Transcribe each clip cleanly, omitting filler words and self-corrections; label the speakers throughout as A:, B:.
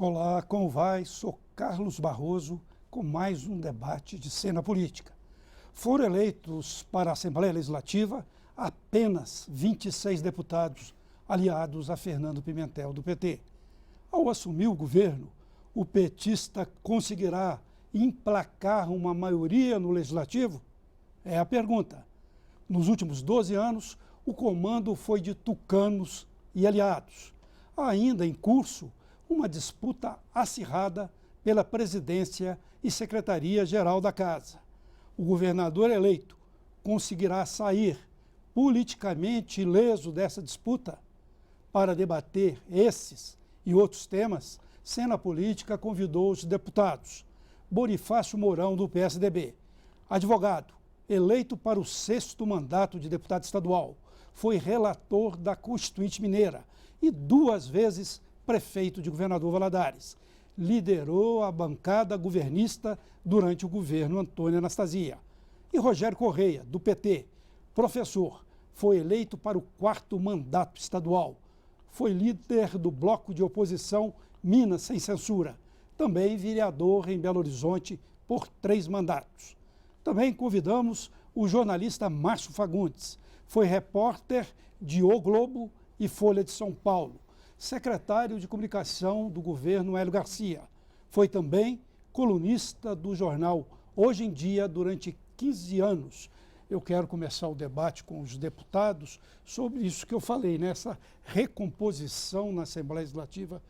A: Olá, como vai? Sou Carlos Barroso com mais um debate de cena política. Foram eleitos para a Assembleia Legislativa apenas 26 deputados aliados a Fernando Pimentel, do PT. Ao assumir o governo, o petista conseguirá emplacar uma maioria no Legislativo? É a pergunta. Nos últimos 12 anos, o comando foi de tucanos e aliados. Ainda em curso, uma disputa acirrada pela presidência e secretaria-geral da Casa. O governador eleito conseguirá sair politicamente ileso dessa disputa? Para debater esses e outros temas, Cena Política convidou os deputados Bonifácio Mourão, do PSDB, advogado, eleito para o 6º mandato de deputado estadual, foi relator da Constituinte Mineira e 2 vezes prefeito de Governador Valadares. Liderou a bancada governista durante o governo Antônio Anastasia. E Rogério Correia, do PT, professor, foi eleito para o 4º mandato estadual. Foi líder do bloco de oposição Minas Sem Censura. Também vereador em Belo Horizonte por 3 mandatos. Também convidamos o jornalista Márcio Fagundes. Foi repórter de O Globo e Folha de São Paulo. Secretário de Comunicação do governo Hélio Garcia. Foi também colunista do jornal Hoje em Dia durante 15 anos. Eu quero começar o debate com os deputados sobre isso que eu falei, nessa recomposição na Assembleia Legislativa,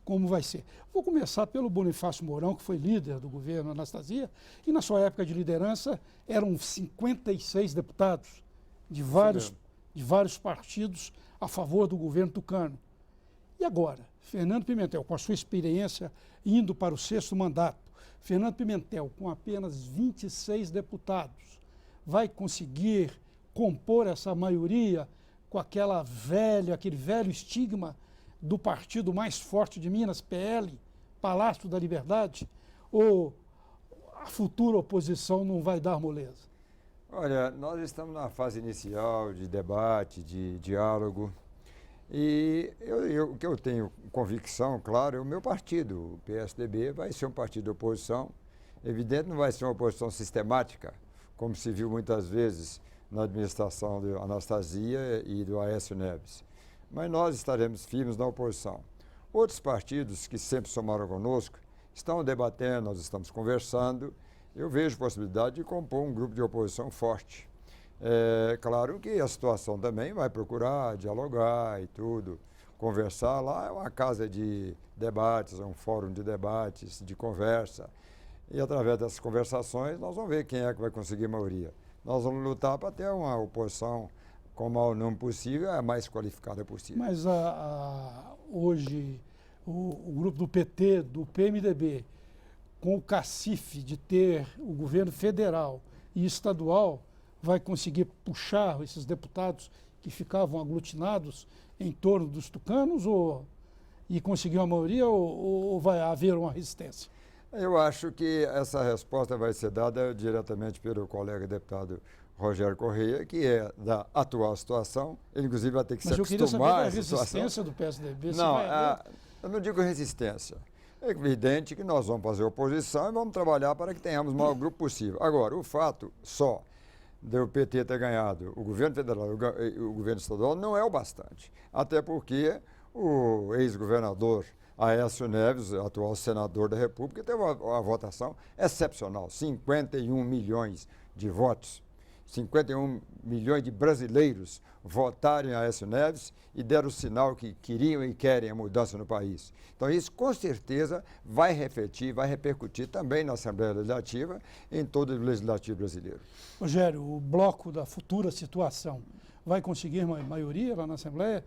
A: como vai ser. Vou começar pelo Bonifácio Mourão, que foi líder do governo Anastasia, e na sua época de liderança eram 56 deputados de vários partidos a favor do governo tucano. E agora, Fernando Pimentel, com a sua experiência indo para o 6º mandato, Fernando Pimentel, com apenas 26 deputados, vai conseguir compor essa maioria com aquele velho estigma do partido mais forte de Minas, PL, Palácio da Liberdade? Ou a futura oposição não vai dar moleza?
B: Olha, nós estamos na fase inicial de debate, de diálogo. E o que eu tenho convicção, claro, é o meu partido, o PSDB, vai ser um partido de oposição. Evidente, não vai ser uma oposição sistemática, como se viu muitas vezes na administração do Anastasia e do Aécio Neves. Mas nós estaremos firmes na oposição. Outros partidos que sempre somaram conosco estão debatendo, nós estamos conversando. Eu vejo possibilidade de compor um grupo de oposição forte. É claro que a situação também vai procurar dialogar e tudo, conversar. Lá é uma casa de debates, é um fórum de debates, de conversa. E através dessas conversações nós vamos ver quem é que vai conseguir maioria. Nós vamos lutar para ter uma oposição com o maior número possível, a mais qualificada possível.
A: Mas hoje o grupo do PT, do PMDB, com o cacife de ter o governo federal e estadual, vai conseguir puxar esses deputados que ficavam aglutinados em torno dos tucanos e conseguir uma maioria ou vai haver uma resistência?
B: Eu acho que essa resposta vai ser dada diretamente pelo colega deputado Rogério Correia, que é da atual situação. Ele, inclusive, vai ter que se acostumar
A: a situação. Mas eu queria saber da resistência
B: situação
A: do PSDB.
B: Não, eu não digo resistência. É evidente que nós vamos fazer oposição e vamos trabalhar para que tenhamos o maior grupo possível. Agora, o fato só do PT ter ganhado o governo federal e o governo estadual não é o bastante. Até porque o ex-governador Aécio Neves, atual senador da República, teve uma votação excepcional, 51 milhões de votos. 51 milhões de brasileiros votaram em Aécio Neves e deram o sinal que queriam e querem a mudança no país. Então isso com certeza vai refletir, vai repercutir também na Assembleia Legislativa e em todo o Legislativo brasileiro.
A: Rogério, o bloco da futura situação vai conseguir uma maioria lá na Assembleia?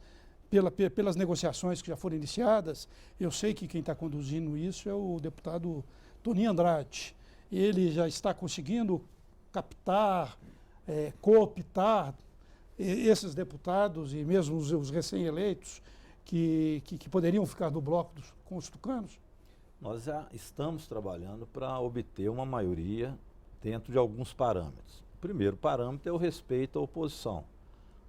A: Pelas negociações que já foram iniciadas, eu sei que quem está conduzindo isso é o deputado Toninho Andrade. Ele já está conseguindo captar, cooptar esses deputados e mesmo os recém-eleitos que poderiam ficar no bloco com os tucanos?
C: Nós já estamos trabalhando para obter uma maioria dentro de alguns parâmetros. O primeiro parâmetro é o respeito à oposição.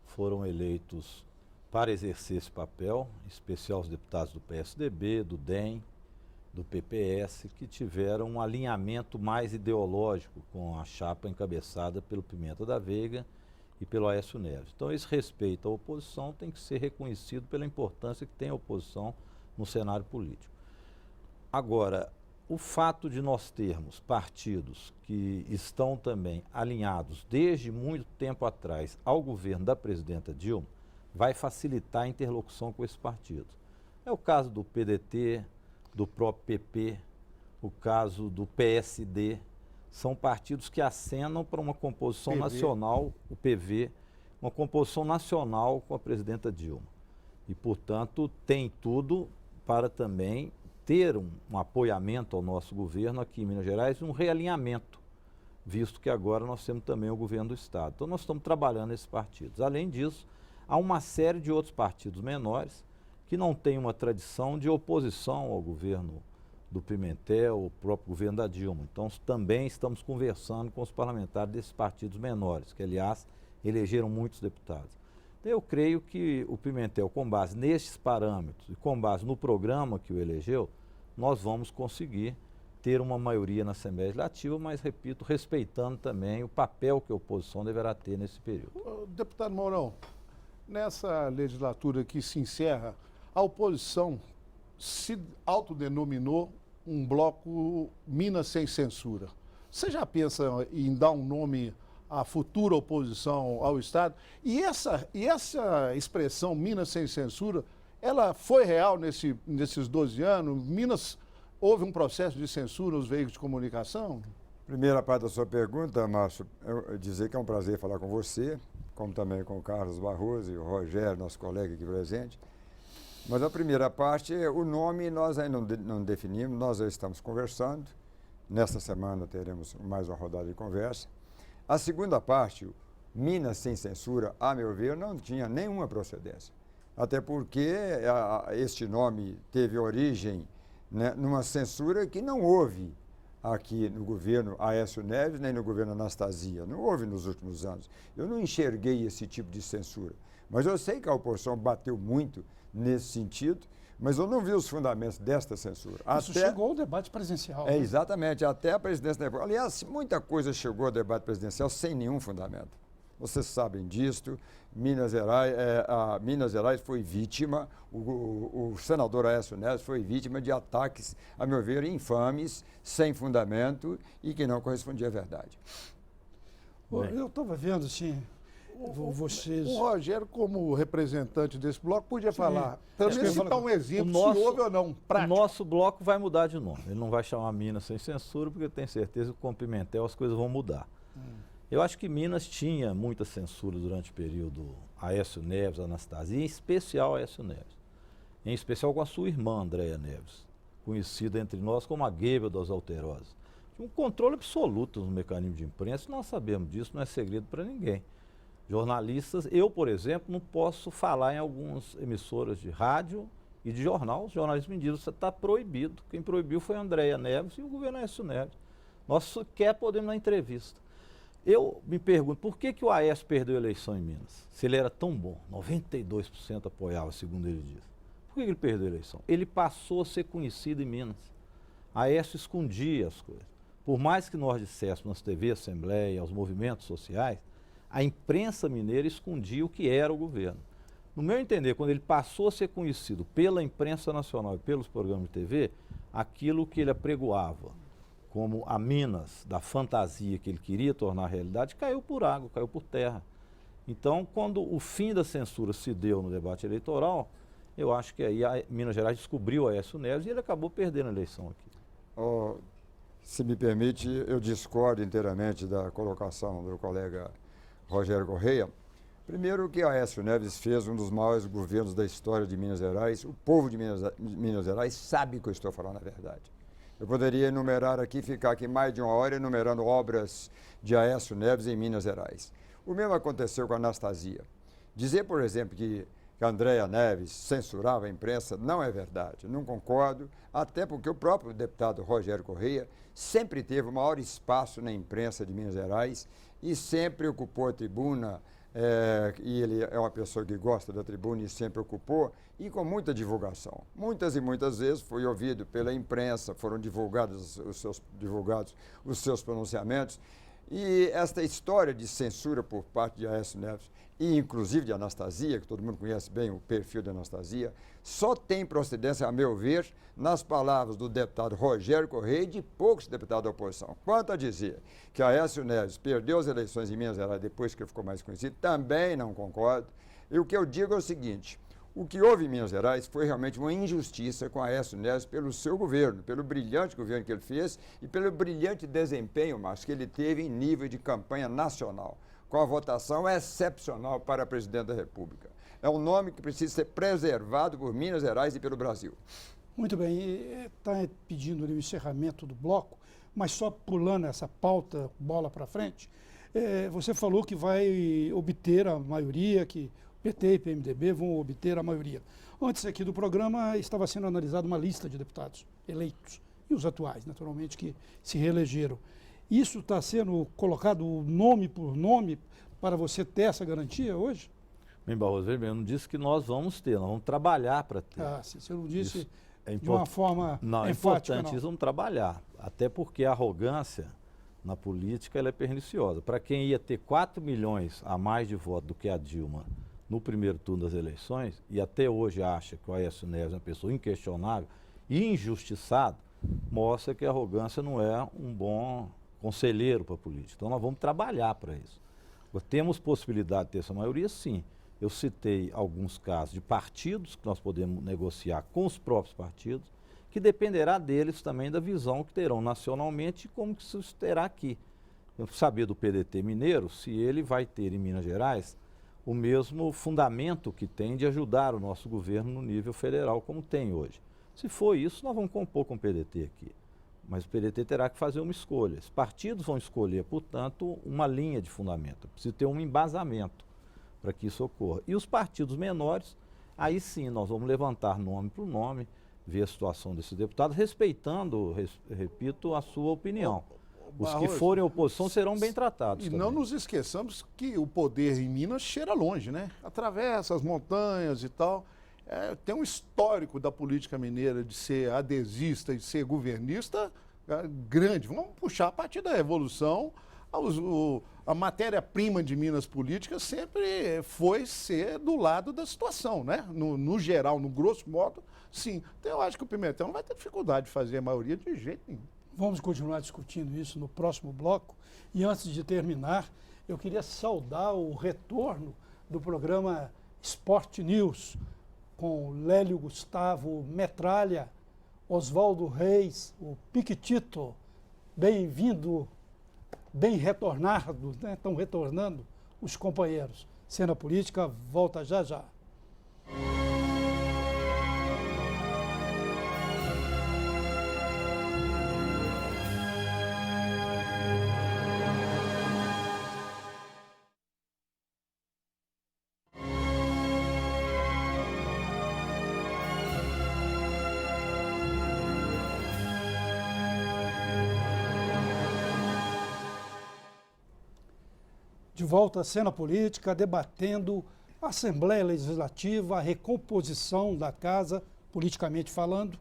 C: Foram eleitos para exercer esse papel, em especial os deputados do PSDB, do DEM, do PPS, que tiveram um alinhamento mais ideológico com a chapa encabeçada pelo Pimenta da Veiga e pelo Aécio Neves. Então, esse respeito à oposição tem que ser reconhecido pela importância que tem a oposição no cenário político. Agora, o fato de nós termos partidos que estão também alinhados desde muito tempo atrás ao governo da presidenta Dilma vai facilitar a interlocução com esses partidos. É o caso do PDT, do próprio PP, o caso do PSD, são partidos que acenam para uma composição nacional, o PV, uma composição nacional com a presidenta Dilma. E, portanto, tem tudo para também ter um apoiamento ao nosso governo aqui em Minas Gerais e um realinhamento, visto que agora nós temos também o governo do Estado. Então, nós estamos trabalhando nesses partidos. Além disso, há uma série de outros partidos menores que não têm uma tradição de oposição ao governo do Pimentel, o próprio governo da Dilma. Então, também estamos conversando com os parlamentares desses partidos menores, que, aliás, elegeram muitos deputados. Então, eu creio que o Pimentel, com base nestes parâmetros e com base no programa que o elegeu, nós vamos conseguir ter uma maioria na Assembleia Legislativa, mas, repito, respeitando também o papel que a oposição deverá ter nesse período.
D: Deputado Mourão, nessa legislatura que se encerra, a oposição se autodenominou um bloco Minas sem censura. Você já pensa em dar um nome à futura oposição ao Estado? E essa expressão Minas sem censura, ela foi real nesses 12 anos? Minas, houve um processo de censura nos veículos de comunicação?
B: Primeira parte da sua pergunta, Márcio, eu dizer que é um prazer falar com você, como também com o Carlos Barroso e o Rogério, nosso colega aqui presente. Mas a primeira parte, o nome nós ainda não definimos, nós já estamos conversando. Nesta semana teremos mais uma rodada de conversa. A segunda parte, Minas sem censura, a meu ver, não tinha nenhuma procedência. Até porque este nome teve origem, né, numa censura que não houve aqui no governo Aécio Neves, nem no governo Anastasia. Não houve nos últimos anos. Eu não enxerguei esse tipo de censura. Mas eu sei que a oposição bateu muito nesse sentido, mas eu não vi os fundamentos desta censura.
A: Isso chegou ao debate presidencial.
B: É, exatamente, até a presidência da República. Aliás, muita coisa chegou ao debate presidencial sem nenhum fundamento. Vocês sabem disto, Minas Gerais foi vítima, o senador Aécio Neves foi vítima de ataques, a meu ver, infames, sem fundamento e que não correspondia à verdade.
A: Eu estava vendo, assim, vocês...
D: O Rogério, como representante desse bloco, podia falar, pelo menos citar um exemplo, se houve ou não, prático.
C: O nosso bloco vai mudar de nome. Ele não vai chamar Minas sem censura, porque eu tenho certeza que com o Pimentel as coisas vão mudar. Eu acho que Minas tinha muita censura durante o período Aécio Neves, Anastasia, em especial Aécio Neves. Em especial com a sua irmã, Andréia Neves, conhecida entre nós como a Gueiba das Alterosas. Tinha um controle absoluto no mecanismo de imprensa, nós sabemos disso, não é segredo para ninguém. Jornalistas, eu, por exemplo, não posso falar em algumas emissoras de rádio e de jornal. Os jornalistas me dizem, você está proibido. Quem proibiu foi a Andréia Neves e o governo Aécio Neves. Nós sequer podemos dar entrevista. Eu me pergunto, por que o Aécio perdeu a eleição em Minas? Se ele era tão bom, 92% apoiava, segundo ele diz. Por que ele perdeu a eleição? Ele passou a ser conhecido em Minas. Aécio escondia as coisas. Por mais que nós disséssemos nas TV Assembleia, aos movimentos sociais, a imprensa mineira escondia o que era o governo. No meu entender, quando ele passou a ser conhecido pela imprensa nacional e pelos programas de TV, aquilo que ele apregoava como a Minas da fantasia que ele queria tornar realidade, caiu por água, caiu por terra. Então, quando o fim da censura se deu no debate eleitoral, eu acho que aí a Minas Gerais descobriu Aécio Neves e ele acabou perdendo a eleição aqui.
B: Se me permite, eu discordo inteiramente da colocação do colega Rogério Correia. Primeiro que Aécio Neves fez um dos maiores governos da história de Minas Gerais. O povo de Minas Gerais sabe que eu estou falando a verdade. Eu poderia enumerar aqui, ficar aqui mais de uma hora enumerando obras de Aécio Neves em Minas Gerais. O mesmo aconteceu com a Anastasia. Dizer, por exemplo, que a Andréia Neves censurava a imprensa não é verdade. Não concordo, até porque o próprio deputado Rogério Correia sempre teve o maior espaço na imprensa de Minas Gerais e sempre ocupou a tribuna e ele é uma pessoa que gosta da tribuna e sempre ocupou, e com muita divulgação. Muitas e muitas vezes foi ouvido pela imprensa, foram divulgados os seus pronunciamentos, e esta história de censura por parte de Aécio Neves, e inclusive de Anastasia, que todo mundo conhece bem o perfil de Anastasia, só tem procedência, a meu ver, nas palavras do deputado Rogério Correia e de poucos deputados da oposição. Quanto a dizer que Aécio Neves perdeu as eleições em Minas Gerais depois que ele ficou mais conhecido, também não concordo. E o que eu digo é o seguinte: o que houve em Minas Gerais foi realmente uma injustiça com Aécio Neves pelo seu governo, pelo brilhante governo que ele fez e pelo brilhante desempenho, Márcio, que ele teve em nível de campanha nacional, com a votação excepcional para presidente da República. É um nome que precisa ser preservado por Minas Gerais e pelo Brasil.
A: Muito bem, está pedindo ali o encerramento do bloco, mas só pulando essa pauta, bola para frente, você falou que vai obter a maioria, que PT e PMDB vão obter a maioria. Antes aqui do programa estava sendo analisada uma lista de deputados eleitos, e os atuais, naturalmente, que se reelegeram. Isso está sendo colocado nome por nome para você ter essa garantia hoje?
C: Bem, Barroso, eu não disse que nós vamos ter, nós vamos trabalhar para ter.
A: Ah, sim, você não disse
C: é
A: de uma forma
C: não,
A: enfática,
C: é importante, vamos trabalhar, até porque a arrogância na política ela é perniciosa. Para quem ia ter 4 milhões a mais de votos do que a Dilma no primeiro turno das eleições, e até hoje acha que o Aécio Neves é uma pessoa inquestionável e injustiçado, mostra que a arrogância não é um bom conselheiro para a política. Então nós vamos trabalhar para isso. Temos possibilidade de ter essa maioria, sim. Eu citei alguns casos de partidos que nós podemos negociar com os próprios partidos, que dependerá deles também da visão que terão nacionalmente e como que isso terá aqui. Eu saber do PDT mineiro se ele vai ter em Minas Gerais o mesmo fundamento que tem de ajudar o nosso governo no nível federal, como tem hoje. Se for isso, nós vamos compor com o PDT aqui. Mas o PDT terá que fazer uma escolha. Os partidos vão escolher, portanto, uma linha de fundamento. Precisa ter um embasamento para que isso ocorra. E os partidos menores, aí sim, nós vamos levantar nome por nome, ver a situação desse deputado, respeitando, repito, a sua opinião. Os que forem oposição serão bem tratados.
D: E
C: também.
D: não nos esqueçamos que o poder em Minas cheira longe, né? Atravessa as montanhas e tal. Tem um histórico da política mineira de ser adesista e de ser governista grande. Vamos puxar a partir da Revolução. A matéria-prima de Minas políticas sempre foi ser do lado da situação, né? No geral, no grosso modo, sim. Então eu acho que o Pimentel não vai ter dificuldade de fazer a maioria de jeito nenhum.
A: Vamos continuar discutindo isso no próximo bloco. E antes de terminar, eu queria saudar o retorno do programa Sport News, com Lélio Gustavo Metralha, Oswaldo Reis, o Piquitito. Bem-vindo, bem retornado, né? Estão retornando os companheiros. Cena Política volta já já. De volta à cena política, debatendo a Assembleia Legislativa, a recomposição da casa, politicamente falando,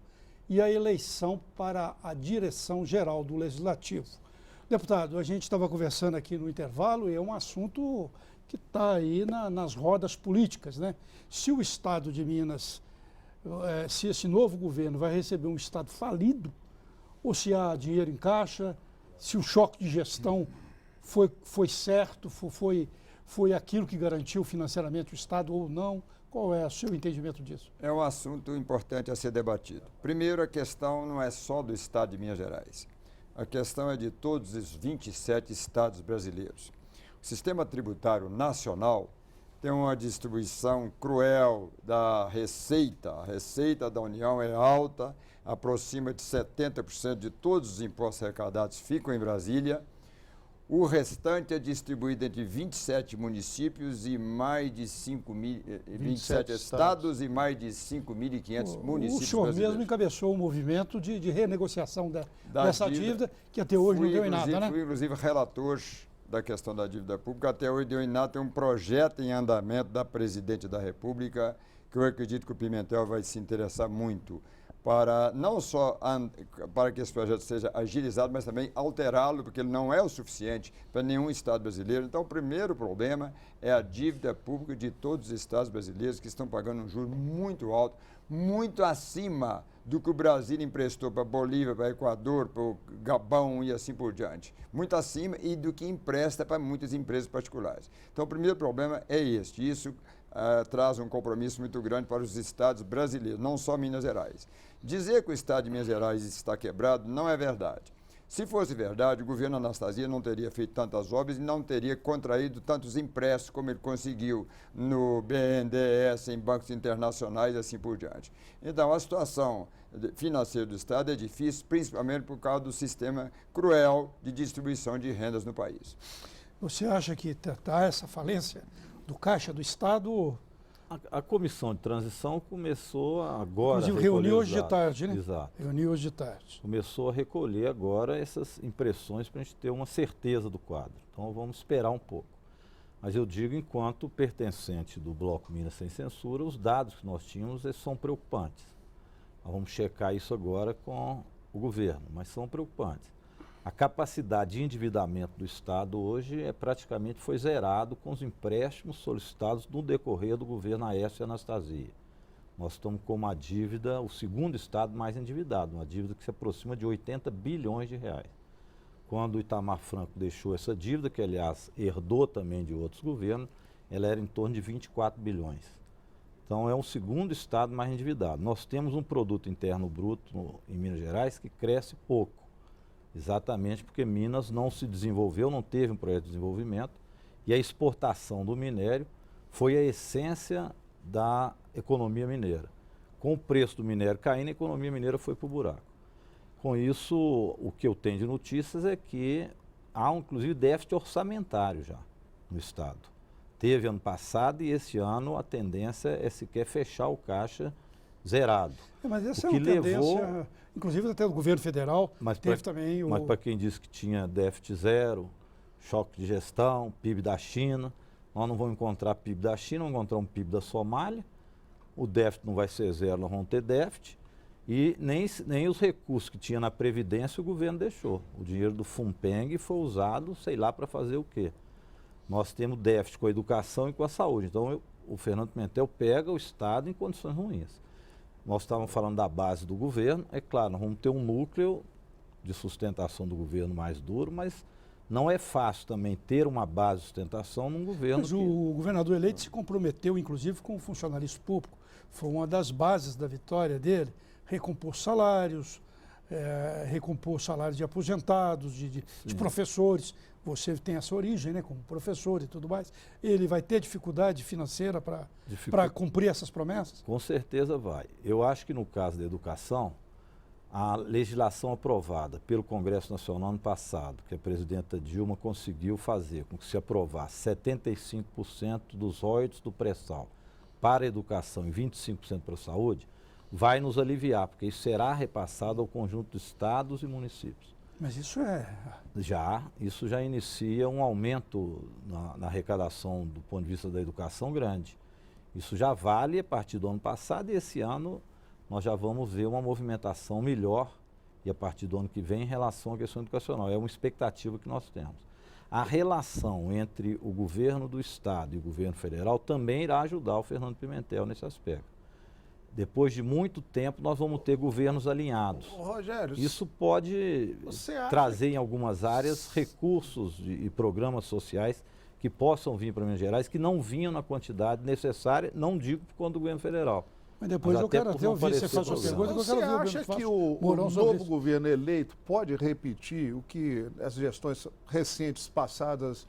A: e a eleição para a direção geral do Legislativo. Deputado, a gente estava conversando aqui no intervalo e é um assunto que está aí nas rodas políticas, né? Se o Estado de Minas, se esse novo governo vai receber um Estado falido, ou se há dinheiro em caixa, se o choque de gestão foi certo, foi aquilo que garantiu financeiramente o Estado ou não? Qual é o seu entendimento disso?
B: É um assunto importante a ser debatido. Primeiro, a questão não é só do Estado de Minas Gerais. A questão é de todos os 27 estados brasileiros. O sistema tributário nacional tem uma distribuição cruel da receita. A receita da União é alta, aproxima de 70% de todos os impostos arrecadados ficam em Brasília. O restante é distribuído entre 27 municípios e mais de 27 estados e mais de 5.500 municípios.
A: O senhor
B: brasileiros.
A: mesmo encabeçou um movimento de renegociação dessa dívida, que até hoje não deu em nada, né?
B: Fui, inclusive, relator da questão da dívida pública. Até hoje deu tem um projeto em andamento da Presidente da República, que eu acredito que o Pimentel vai se interessar muito, para não só para que esse projeto seja agilizado, mas também alterá-lo, porque ele não é o suficiente para nenhum Estado brasileiro. Então, o primeiro problema é a dívida pública de todos os Estados brasileiros, que estão pagando um juro muito alto, muito acima do que o Brasil emprestou para Bolívia, para Equador, para o Gabão e assim por diante. Muito acima e do que empresta para muitas empresas particulares. Então, o primeiro problema é este. Isso traz um compromisso muito grande para os estados brasileiros, não só Minas Gerais. Dizer que o estado de Minas Gerais está quebrado não é verdade. Se fosse verdade, o governo Anastasia não teria feito tantas obras e não teria contraído tantos empréstimos como ele conseguiu no BNDES, em bancos internacionais e assim por diante. Então, a situação financeira do Estado é difícil, principalmente por causa do sistema cruel de distribuição de rendas no país.
A: Você acha que está essa falência do Caixa do Estado?
C: A comissão de transição começou agora.
A: Inclusive, reuniu hoje de tarde, né?
C: Exato.
A: Reuniu hoje de tarde.
C: Começou a recolher agora essas impressões para a gente ter uma certeza do quadro. Então vamos esperar um pouco. Mas eu digo, enquanto pertencente do Bloco Minas Sem Censura, os dados que nós tínhamos são preocupantes. Nós vamos checar isso agora com o governo, mas são preocupantes. A capacidade de endividamento do Estado hoje praticamente foi zerado com os empréstimos solicitados no decorrer do governo Aécio e Anastasia. Nós estamos com uma dívida, o segundo Estado mais endividado, uma dívida que se aproxima de 80 bilhões de reais. Quando o Itamar Franco deixou essa dívida, que aliás herdou também de outros governos, ela era em torno de 24 bilhões. Então é o segundo Estado mais endividado. Nós temos um produto interno bruto em Minas Gerais que cresce pouco. Exatamente porque Minas não se desenvolveu, não teve um projeto de desenvolvimento e a exportação do minério foi a essência da economia mineira. Com o preço do minério caindo, a economia mineira foi para o buraco. Com isso, o que eu tenho de notícias é que há inclusive déficit orçamentário já no Estado. Teve ano passado e esse ano a tendência é sequer fechar o caixa zerado.
A: Mas essa é uma tendência, inclusive até do governo federal, também o...
C: Mas para quem disse que tinha déficit zero, choque de gestão, PIB da China, nós não vamos encontrar PIB da China, vamos encontrar um PIB da Somália, o déficit não vai ser zero, nós vamos ter déficit, e nem os recursos que tinha na Previdência o governo deixou. O dinheiro do FUNPENG foi usado, sei lá, para fazer o quê. Nós temos déficit com a educação e com a saúde. Então, o Fernando Pimentel pega o Estado em condições ruins. Nós estávamos falando da base do governo, é claro, nós vamos ter um núcleo de sustentação do governo mais duro, mas não é fácil também ter uma base de sustentação num governo.
A: Mas o governador eleito se comprometeu, inclusive, com o funcionalismo público. Foi uma das bases da vitória dele, recompor salários, recompor salários de aposentados, de professores. Você tem essa origem, né, como professor e tudo mais. Ele vai ter dificuldade financeira para cumprir essas promessas?
C: Com certeza vai. Eu acho que no caso da educação, a legislação aprovada pelo Congresso Nacional ano passado, que a presidenta Dilma conseguiu fazer com que se aprovasse 75% dos royalties do pré-sal para a educação e 25% para a saúde, vai nos aliviar, porque isso será repassado ao conjunto de estados e municípios.
A: Mas isso
C: isso já inicia um aumento na arrecadação do ponto de vista da educação grande. Isso já vale a partir do ano passado e esse ano nós já vamos ver uma movimentação melhor e a partir do ano que vem em relação à questão educacional. É uma expectativa que nós temos. A relação entre o governo do Estado e o governo federal também irá ajudar o Fernando Pimentel nesse aspecto. Depois de muito tempo, nós vamos ter governos alinhados.
D: Rogério,
C: isso pode trazer em algumas áreas recursos e programas sociais que possam vir para Minas Gerais, que não vinham na quantidade necessária, não digo por conta do governo federal.
A: Mas depois eu quero até ouvir você fazer uma pergunta.
D: Você acha que o novo governo eleito pode repetir o que as gestões recentes passadas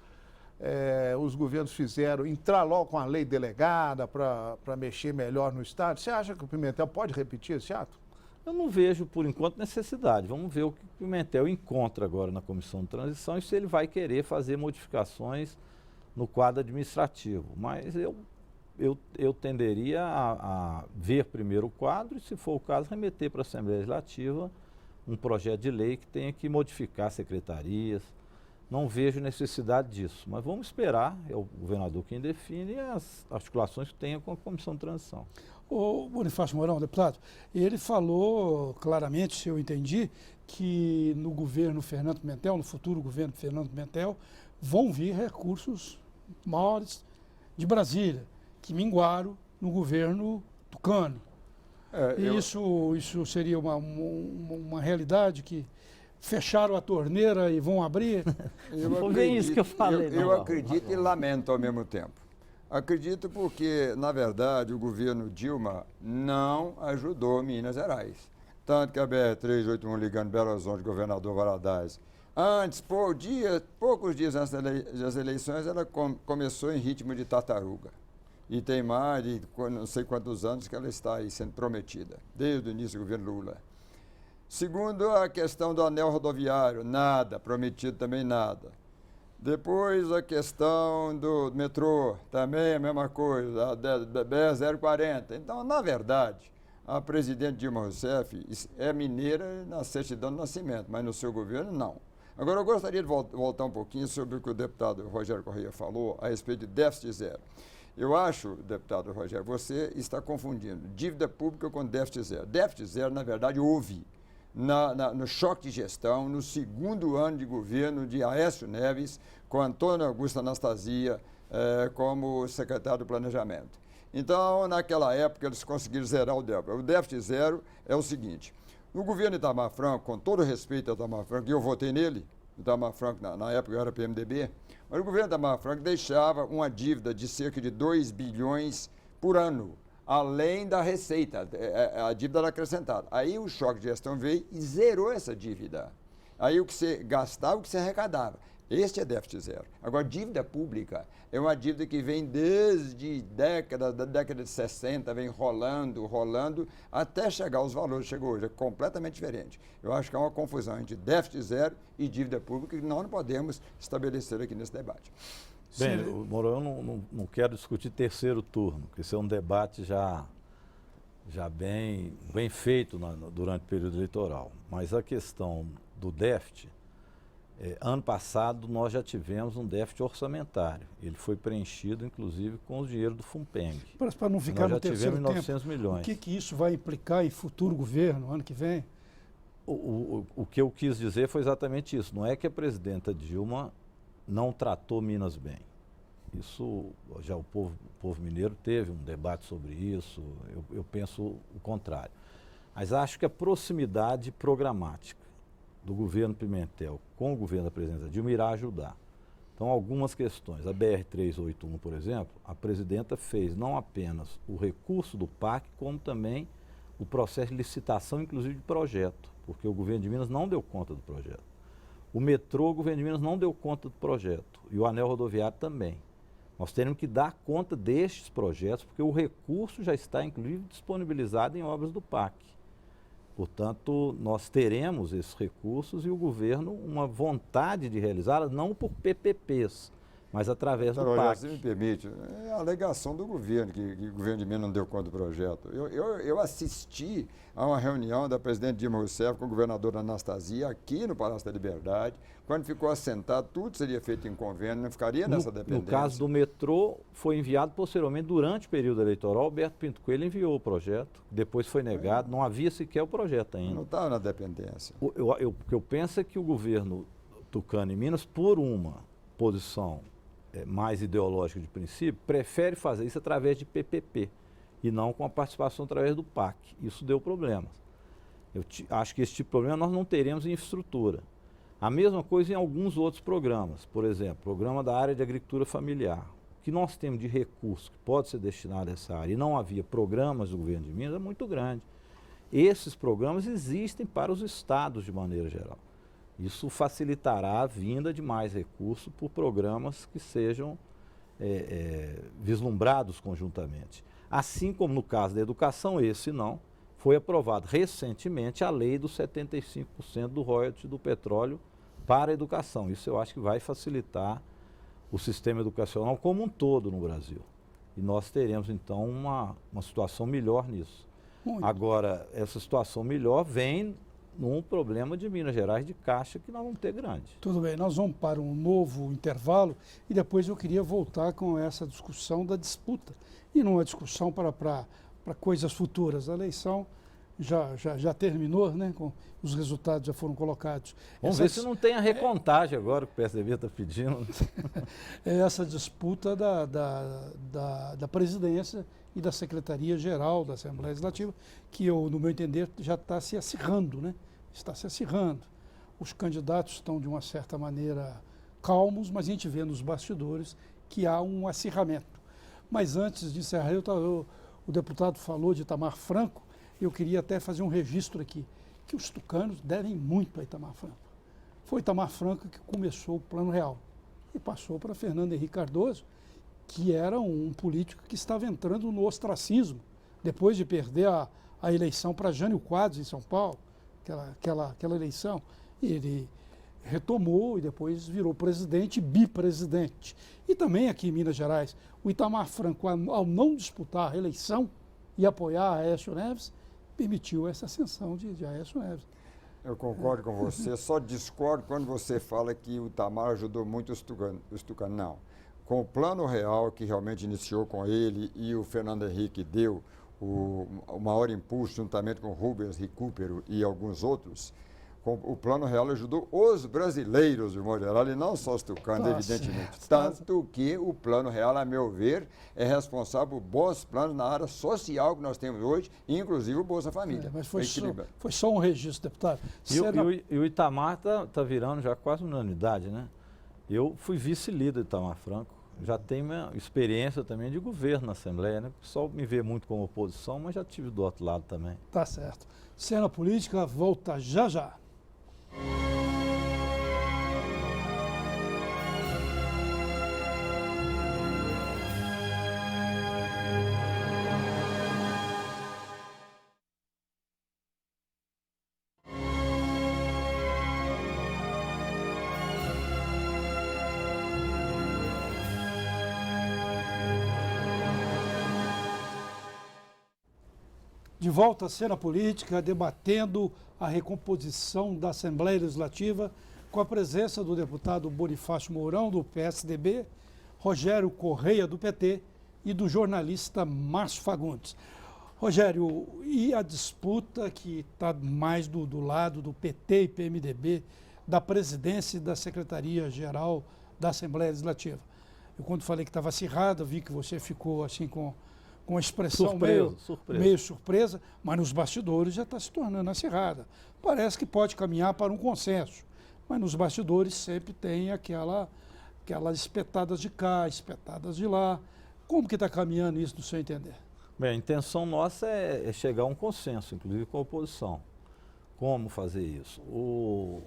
D: os governos fizeram, entrar logo com a lei delegada para mexer melhor no Estado? Você acha que o Pimentel pode repetir esse ato?
C: Eu não vejo, por enquanto, necessidade. Vamos ver o que o Pimentel encontra agora na Comissão de Transição e se ele vai querer fazer modificações no quadro administrativo. Mas eu tenderia a ver primeiro o quadro e, se for o caso, remeter para a Assembleia Legislativa um projeto de lei que tenha que modificar secretarias. não vejo necessidade disso. Mas vamos esperar, é o governador quem define as articulações que tenha com a comissão de transição.
A: O Bonifácio Mourão, deputado, ele falou claramente, se eu entendi, que no governo Fernando Pimentel, no futuro governo Fernando Pimentel, vão vir recursos maiores de Brasília, que minguaram no governo tucano. Isso seria uma realidade que fecharam a torneira e vão abrir?
C: Isso que eu falei.
B: Eu acredito e lamento ao mesmo tempo. Acredito porque, na verdade, o governo Dilma não ajudou Minas Gerais. Tanto que a BR-381 ligando Belo Horizonte, governador Valadares, antes, poucos dias antes das eleições, ela começou em ritmo de tartaruga. E tem mais de não sei quantos anos que ela está aí sendo prometida, desde o início do governo Lula. Segundo, a questão do anel rodoviário, nada, prometido também nada. Depois a questão do metrô, também a mesma coisa, a BR-040. Então, na verdade, a presidente Dilma Rousseff é mineira na certidão de nascimento, mas no seu governo, não. Agora, eu gostaria de voltar um pouquinho sobre o que o deputado Rogério Corrêa falou a respeito de déficit zero. Eu acho, deputado Rogério, você está confundindo dívida pública com déficit zero. Déficit zero, na verdade, houve no choque de gestão, no segundo ano de governo de Aécio Neves, com Antônio Augusto Anastasia como secretário do Planejamento. Então, naquela época, eles conseguiram zerar o déficit. O déficit zero é o seguinte: no governo Itamar Franco, com todo respeito ao Itamar Franco, e eu votei nele, Itamar Franco, na época eu era PMDB, mas o governo Itamar Franco deixava uma dívida de cerca de 2 bilhões por ano, além da receita, a dívida era acrescentada. Aí o choque de gestão veio e zerou essa dívida. Aí o que você gastava, o que você arrecadava. Este é déficit zero. Agora, dívida pública é uma dívida que vem desde da década de 60, vem rolando, até chegar aos valores que chegou hoje. É completamente diferente. Eu acho que é uma confusão entre déficit zero e dívida pública que nós não podemos estabelecer aqui nesse debate.
C: Bem, Mourão, eu não quero discutir terceiro turno, porque isso é um debate já bem feito durante o período eleitoral. Mas a questão do déficit, ano passado nós já tivemos um déficit orçamentário. Ele foi preenchido, inclusive, com o dinheiro do FUNPENG.
A: Para não ficar no terceiro tempo,
C: 900 milhões.
A: O que isso vai implicar em futuro governo, ano que vem?
C: O que eu quis dizer foi exatamente isso. Não é que a presidenta Dilma não tratou Minas bem. Isso, já o povo mineiro teve um debate sobre isso, eu penso o contrário. Mas acho que a proximidade programática do governo Pimentel com o governo da presidenta Dilma irá ajudar. Então, algumas questões. A BR-381, por exemplo, a presidenta fez não apenas o recurso do PAC, como também o processo de licitação, inclusive de projeto, porque o governo de Minas não deu conta do projeto. O metrô, o governo de Minas não deu conta do projeto, e o anel rodoviário também. Nós teremos que dar conta destes projetos, porque o recurso já está, inclusive, disponibilizado em obras do PAC. Portanto, nós teremos esses recursos e o governo uma vontade de realizá-las, não por PPPs, mas através do PAC.
B: Se me permite, é a alegação do governo, que o governo de Minas não deu conta do projeto. Eu assisti a uma reunião da presidente Dilma Rousseff com o governador Anastasia aqui no Palácio da Liberdade. Quando ficou assentado, tudo seria feito em convênio, não ficaria nessa dependência.
C: No caso do metrô, foi enviado posteriormente, durante o período eleitoral, Alberto Pinto Coelho enviou o projeto, depois foi negado, não havia sequer o projeto ainda.
B: Não estava na dependência.
C: O que eu penso é que o governo tucano em Minas, por uma posição mais ideológica de princípio, prefere fazer isso através de PPP e não com a participação através do PAC. Isso deu problemas. Acho que esse tipo de problema nós não teremos em infraestrutura. A mesma coisa em alguns outros programas. Por exemplo, programa da área de agricultura familiar. O que nós temos de recurso que pode ser destinado a essa área e não havia programas do governo de Minas é muito grande. Esses programas existem para os estados de maneira geral. Isso facilitará a vinda de mais recursos por programas que sejam vislumbrados conjuntamente. Assim como no caso da educação, esse não, foi aprovado recentemente a lei dos 75% do royalties do petróleo para a educação. Isso eu acho que vai facilitar o sistema educacional como um todo no Brasil. E nós teremos, então, uma situação melhor nisso.
A: Muito.
C: Agora, essa situação melhor vem num problema de Minas Gerais de caixa que nós vamos ter grande.
A: Tudo bem, nós vamos para um novo intervalo e depois eu queria voltar com essa discussão da disputa. E não é discussão para coisas futuras. A eleição já terminou, né? Os resultados já foram colocados.
C: Vamos ver se não tem a recontagem agora que o PSDB está pedindo.
A: É essa disputa da presidência e da Secretaria-Geral da Assembleia Legislativa, que eu, no meu entender, já está se acirrando, né? Está se acirrando. Os candidatos estão, de uma certa maneira, calmos, mas a gente vê nos bastidores que há um acirramento. Mas antes de encerrar, o deputado falou de Itamar Franco, eu queria até fazer um registro aqui, que os tucanos devem muito a Itamar Franco. Foi Itamar Franco que começou o Plano Real e passou para Fernando Henrique Cardoso, que era um político que estava entrando no ostracismo, depois de perder a eleição para Jânio Quadros em São Paulo, aquela eleição. Ele retomou e depois virou presidente, bipresidente. E também aqui em Minas Gerais, o Itamar Franco, ao não disputar a reeleição e apoiar Aécio Neves, permitiu essa ascensão de Aécio Neves.
B: Eu concordo com você, só discordo quando você fala que o Itamar ajudou muito os tucanos. Não. Com o Plano Real, que realmente iniciou com ele, e o Fernando Henrique deu o maior impulso, juntamente com Rubens Recupero e alguns outros, o Plano Real ajudou os brasileiros, de modo geral, e não só os tucanos, evidentemente. Tanto que o Plano Real, a meu ver, é responsável por bons planos na área social que nós temos hoje, inclusive o Bolsa Família.
A: Mas foi só um registro, deputado.
C: E o Itamar está virando já quase unanimidade, né? Eu fui vice-líder do Itamar Franco, já tenho minha experiência também de governo na Assembleia, né? O pessoal me vê muito como oposição, mas já tive do outro lado também.
A: Tá certo. Cena Política volta já já. De volta à cena política, debatendo a recomposição da Assembleia Legislativa, com a presença do deputado Bonifácio Mourão, do PSDB, Rogério Correia, do PT, e do jornalista Márcio Fagundes. Rogério, e a disputa que está mais do lado do PT e PMDB, da presidência e da Secretaria-Geral da Assembleia Legislativa? Eu, quando falei que estava acirrada, vi que você ficou assim com a expressão meio surpresa, mas nos bastidores já está se tornando acirrada. Parece que pode caminhar para um consenso, mas nos bastidores sempre tem aquelas espetadas de cá, espetadas de lá. Como que está caminhando isso, no seu entender?
C: Bem, a intenção nossa é chegar a um consenso, inclusive com a oposição. Como fazer isso? O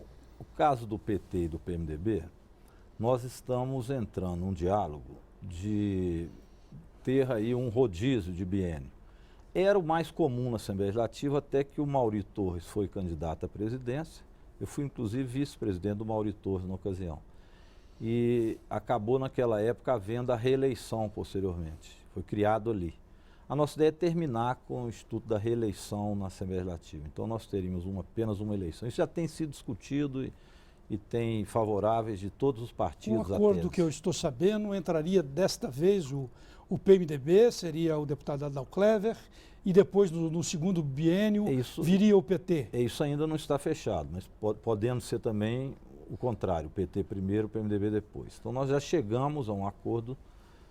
C: caso do PT e do PMDB, nós estamos entrando num diálogo de ter aí um rodízio de biênio. Era o mais comum na Assembleia Legislativa até que o Mauri Torres foi candidato à presidência. Eu fui, inclusive, vice-presidente do Mauri Torres na ocasião. E acabou, naquela época, havendo a reeleição posteriormente. Foi criado ali. A nossa ideia é terminar com o Instituto da Reeleição na Assembleia Legislativa. Então, nós teríamos apenas uma eleição. Isso já tem sido discutido e tem favoráveis de todos os partidos.
A: Um acordo que eu estou sabendo, entraria desta vez o PMDB, seria o deputado Adal Clever, e depois, no segundo biênio, viria o PT.
C: Isso ainda não está fechado, mas podendo ser também o contrário, o PT primeiro, o PMDB depois. Então, nós já chegamos a um acordo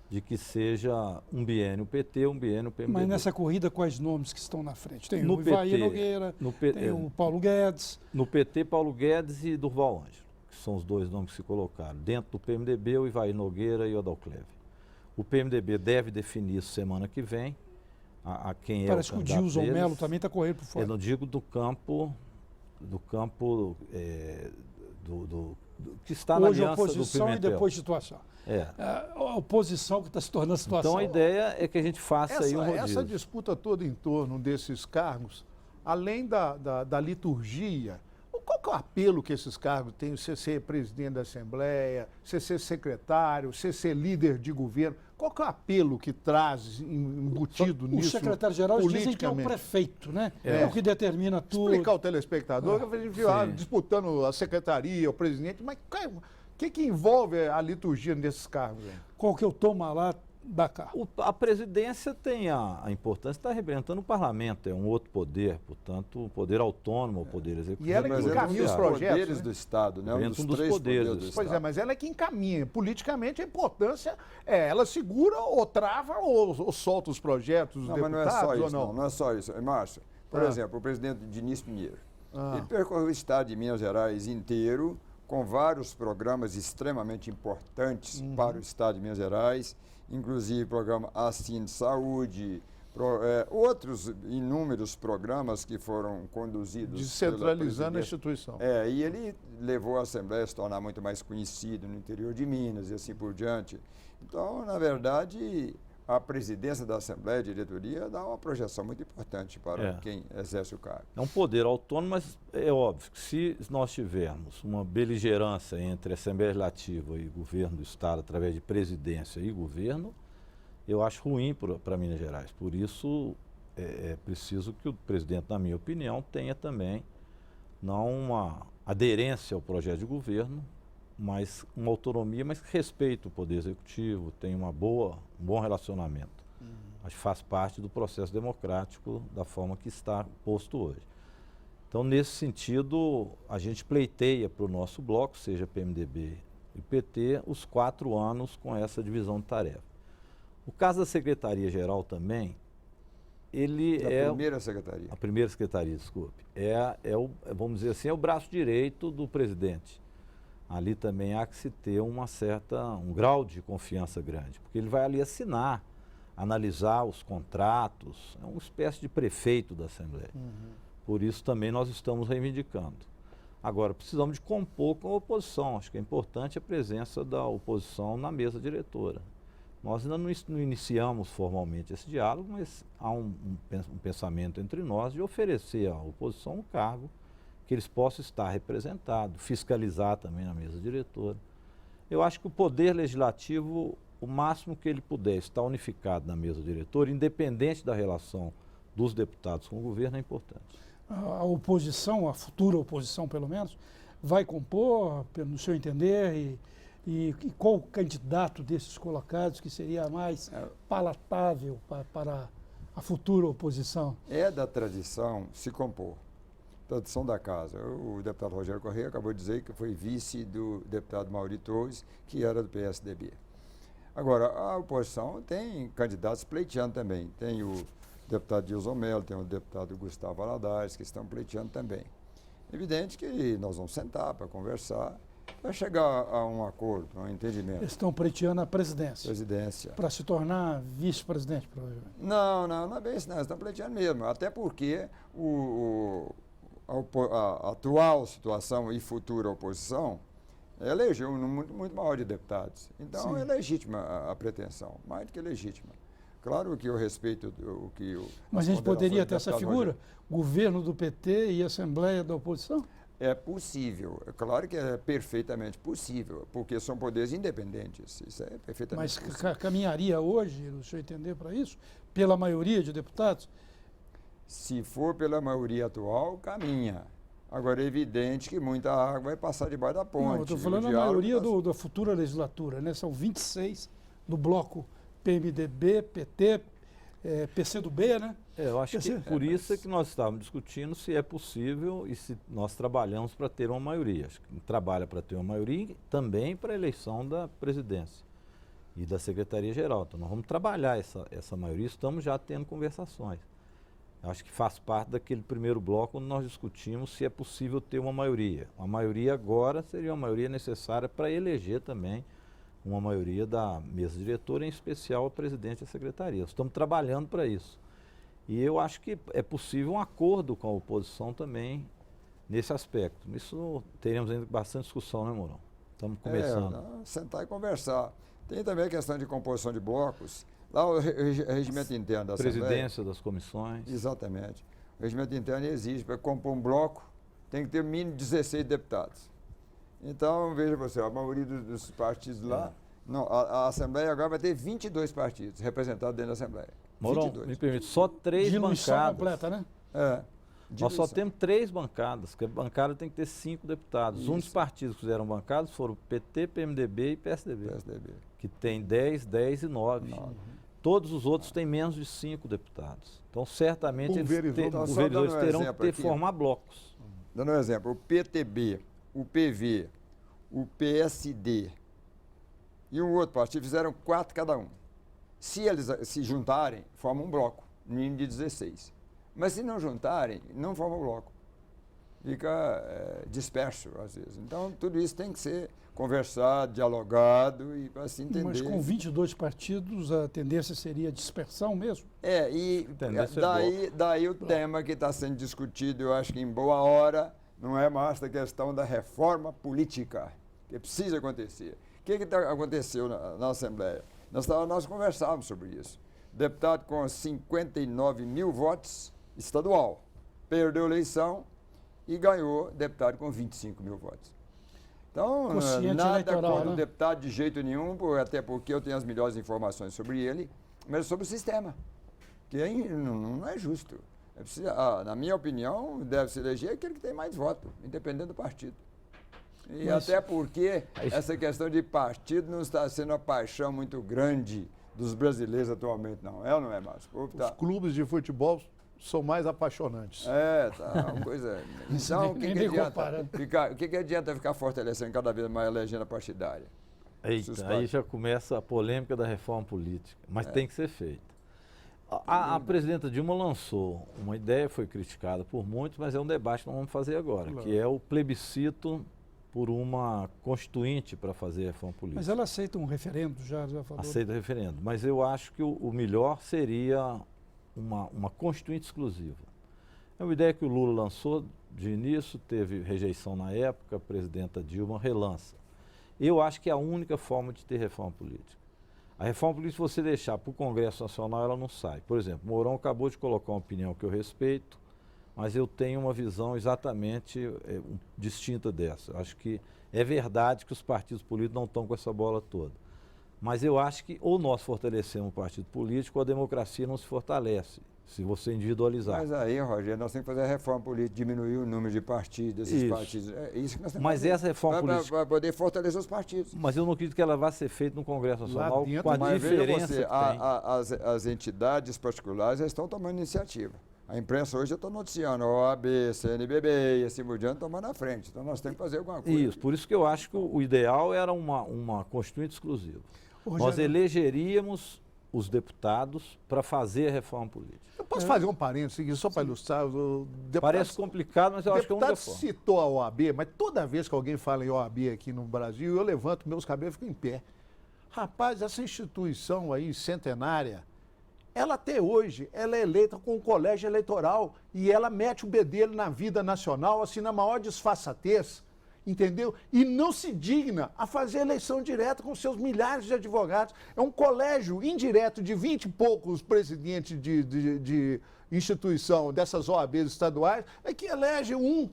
C: de que seja um biênio PT, um biênio PMDB.
A: Mas nessa corrida, quais nomes que estão na frente? Tem o Ivair Nogueira, tem o Paulo Guedes.
C: No PT, Paulo Guedes e Durval Ângelo, que são os dois nomes que se colocaram. Dentro do PMDB, o Ivair Nogueira e o Adal Clever. O PMDB deve definir isso semana que vem, a quem
A: Parece
C: é o candidato.
A: Parece que o Dilson Melo também está correndo por fora.
C: Eu não digo do campo que está na aliança do Pimentel. Hoje oposição
A: e depois situação. A oposição que está se tornando situação.
C: Então a ideia é que a gente faça aí um rodízio.
D: Essa disputa toda em torno desses cargos, além da liturgia, qual que é o apelo que esses cargos têm? Você ser presidente da Assembleia, você ser secretário, você ser líder de governo. Qual que é o apelo que traz embutido nisso?
A: O secretário-geral dizem que é o
D: politicamente?
A: prefeito, né? É o que determina tudo.
D: Explicar ao telespectador que a gente viu disputando a secretaria, o presidente, mas o que envolve a liturgia desses cargos? Hein?
A: Qual que é o toma lá da cá?
C: A presidência tem a importância de estar representando o parlamento, é um outro poder, portanto, o poder autônomo, o poder executivo.
D: E ela
B: Mas
D: que encaminha os projetos.
B: Poderes do Estado, né?
C: Dentro dos poderes do
B: do
D: Pois é,
B: Estado.
D: mas ela é que encaminha. Politicamente, a importância é ela segura ou trava ou solta os projetos dos
B: Não, mas
D: deputados
B: não é só
D: ou
B: isso,
D: não?
B: não é só isso. Márcio, por exemplo, o presidente Diniz Pinheiro, ele percorreu o estado de Minas Gerais inteiro, com vários programas extremamente importantes para o estado de Minas Gerais, inclusive o programa Assim Saúde, outros inúmeros programas que foram conduzidos.
D: Descentralizando a instituição.
B: E ele levou a Assembleia a se tornar muito mais conhecido no interior de Minas e assim por diante. Então, na verdade, a presidência da Assembleia, a diretoria, dá uma projeção muito importante para quem exerce o cargo.
C: É um poder autônomo, mas é óbvio que se nós tivermos uma beligerância entre Assembleia Legislativa e governo do Estado, através de presidência e governo, eu acho ruim para Minas Gerais. Por isso, é preciso que o presidente, na minha opinião, tenha também não uma aderência ao projeto de governo, mas uma autonomia, mas que respeite o poder executivo, tem um bom relacionamento. Acho que faz parte do processo democrático da forma que está posto hoje. Então, nesse sentido, a gente pleiteia para o nosso bloco, seja PMDB e PT, os 4 anos com essa divisão de tarefa. O caso da Secretaria-Geral também, ele
B: A primeira secretaria.
C: A primeira secretaria, desculpe. Vamos dizer assim, é o braço direito do presidente. Ali também há que se ter um grau de confiança grande, porque ele vai ali assinar, analisar os contratos, é uma espécie de prefeito da Assembleia. Por isso também nós estamos reivindicando. Agora, precisamos de compor com a oposição, acho que é importante a presença da oposição na mesa diretora. Nós ainda não iniciamos formalmente esse diálogo, mas há um pensamento entre nós de oferecer à oposição um cargo que eles possam estar representados, fiscalizar também na mesa diretora. Eu acho que o poder legislativo, o máximo que ele puder estar unificado na mesa diretora, independente da relação dos deputados com o governo, é importante.
A: A oposição, a futura oposição pelo menos, vai compor, no seu entender, e qual o candidato desses colocados que seria mais palatável para a futura oposição?
B: É da tradição se compor. Tradição da casa. O deputado Rogério Correia acabou de dizer que foi vice do deputado Mauri Torres, que era do PSDB. Agora, a oposição tem candidatos pleiteando também. Tem o deputado Dilson Mello, tem o deputado Gustavo Valadares, que estão pleiteando também. Evidente que nós vamos sentar para conversar, para chegar a um acordo, a um entendimento.
A: Eles estão pleiteando a presidência.
B: Presidência.
A: Para se tornar vice-presidente, provavelmente.
B: Não é bem isso, não. Eles estão pleiteando mesmo. Até porque a atual situação e futura oposição elegeu um número muito maior de deputados. Então,
A: Sim.
B: é legítima a pretensão, mais do que legítima. Claro que eu respeito o que o...
A: Mas a gente poderia ter
B: do
A: essa
B: deputado
A: figura?
B: Rogério.
A: Governo do PT e Assembleia da oposição?
B: É possível, é claro que é perfeitamente possível, porque são poderes independentes, isso é perfeitamente
A: Mas
B: possível.
A: caminharia hoje, no seu entender, para isso? Pela maioria de deputados?
B: Se for pela maioria atual, caminha. Agora, é evidente que muita água vai passar debaixo da ponte.
A: Não, eu estou falando
B: O
A: a
B: diálogo
A: maioria
B: tá-
A: da futura legislatura, né? São 26 do bloco PMDB, PT, PCdoB, né?
C: Eu acho que
A: Esse-
C: por isso é que nós estávamos discutindo se é possível e se nós trabalhamos para ter uma maioria. Acho que trabalha para ter uma maioria e também para a eleição da presidência e da secretaria-geral. Então nós vamos trabalhar essa maioria, estamos já tendo conversações. Eu acho que faz parte daquele primeiro bloco onde nós discutimos se é possível ter uma maioria. A maioria agora seria uma maioria necessária para eleger também uma maioria da mesa diretora, em especial a presidente e a secretaria. Estamos trabalhando para isso. E eu acho que é possível um acordo com a oposição também nesse aspecto. Isso teremos ainda bastante discussão, né, Mourão? Estamos começando.
B: Sentar e conversar. Tem também a questão de composição de blocos. Lá o regimento interno da Assembleia...
C: Presidência das comissões.
B: Exatamente. O regimento interno exige, para compor um bloco, tem que ter mínimo 16 deputados. Então, veja você, a maioria dos partidos lá, não, a Assembleia agora vai ter 22 partidos representados dentro da Assembleia.
C: Mourão,
B: 22.
C: me permite, só 3
A: Diluição
C: bancadas.
A: completa, né?
C: Nós só temos 3 bancadas, porque a bancada tem que ter 5 deputados. Os únicos partidos que fizeram bancadas foram o PT, PMDB e PSDB, que tem 10, 10 e 9. Todos os outros têm menos de 5 deputados. Então, certamente, eles terão que formar blocos.
B: Dando um exemplo, o PTB, o PV, o PSD e um outro partido fizeram 4 cada um. Se eles se juntarem, formam um bloco, mínimo de 16. Mas se não juntarem, não formam um bloco. Fica disperso, às vezes. Então, tudo isso tem que ser conversado, dialogado e para se entender.
A: Mas com 22 partidos, a tendência seria dispersão mesmo?
B: Daí o tema que está sendo discutido, eu acho que em boa hora, não é mais a questão da reforma política, que precisa acontecer. O que aconteceu na Assembleia? Nós conversávamos sobre isso. Deputado com 59 mil votos, estadual, perdeu a eleição e ganhou deputado com 25 mil votos. Então, nada contra o deputado de jeito nenhum, até porque eu tenho as melhores informações sobre ele, mas sobre o sistema, que não é justo. Na minha opinião, deve se eleger aquele que tem mais votos, independente do partido. E até porque essa questão de partido não está sendo uma paixão muito grande dos brasileiros atualmente, não. É ou não é, Márcio?
D: Os clubes de futebol são mais apaixonantes.
B: Uma coisa... Então, o que adianta ficar fortalecendo cada vez mais a legenda partidária?
C: Eita, aí já começa a polêmica da reforma política, mas tem que ser feita. A presidenta Dilma lançou uma ideia, foi criticada por muitos, mas é um debate que nós vamos fazer agora, que é o plebiscito por uma constituinte para fazer a reforma política.
A: Mas ela aceita um referendo, já falou?
C: Aceita o referendo, mas eu acho que o melhor seria uma constituinte exclusiva. É uma ideia que o Lula lançou de início, teve rejeição na época, a presidenta Dilma relança. Eu acho que é a única forma de ter reforma política. A reforma política, se você deixar para o Congresso Nacional, ela não sai. Por exemplo, Mourão acabou de colocar uma opinião que eu respeito, mas eu tenho uma visão exatamente distinta dessa. Eu acho que é verdade que os partidos políticos não estão com essa bola toda. Mas eu acho que ou nós fortalecemos o partido político ou a democracia não se fortalece, se você individualizar.
B: Mas aí, Rogério, nós temos que fazer a reforma política, diminuir o número de partidos, partidos. É isso que nós temos que fazer.
C: Essa reforma política...
B: Para poder fortalecer os partidos.
C: Mas eu não acredito que ela vá ser feita no Congresso Nacional com a diferença que tem.
B: As entidades particulares já estão tomando iniciativa. A imprensa hoje já está noticiando, a OAB, CNBB e assim por diante estão na frente. Então nós temos que fazer alguma coisa.
C: Isso, por isso que eu acho que o ideal era uma constituinte exclusiva. Nós elegeríamos os deputados para fazer a reforma política.
D: Eu posso fazer um parênteses, só para ilustrar?
C: Parece complicado, mas eu acho que é a única forma.
D: O deputado citou a OAB, mas toda vez que alguém fala em OAB aqui no Brasil, eu levanto meus cabelos e fico em pé. Rapaz, essa instituição aí, centenária, ela até hoje, ela é eleita com o colégio eleitoral e ela mete o bedelho na vida nacional, assim, na maior disfarçatez, entendeu? E não se digna a fazer eleição direta com seus milhares de advogados. É um colégio indireto de 20 e poucos presidentes de instituição dessas OABs estaduais, é que elege um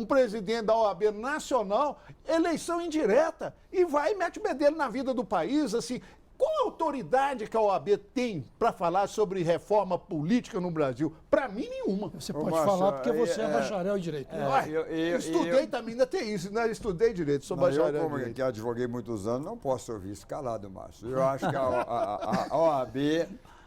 D: presidente da OAB nacional, eleição indireta, e vai e mete o bedelho na vida do país, assim. Qual a autoridade que a OAB tem para falar sobre reforma política no Brasil? Para mim, nenhuma.
A: Você pode falar porque você é bacharel em Direito.
D: Estudei também, ainda tem isso, né? Estudei Direito, sou bacharel
B: em Direito. Eu, como advoguei muitos anos, não posso ouvir isso calado, Márcio. Eu acho que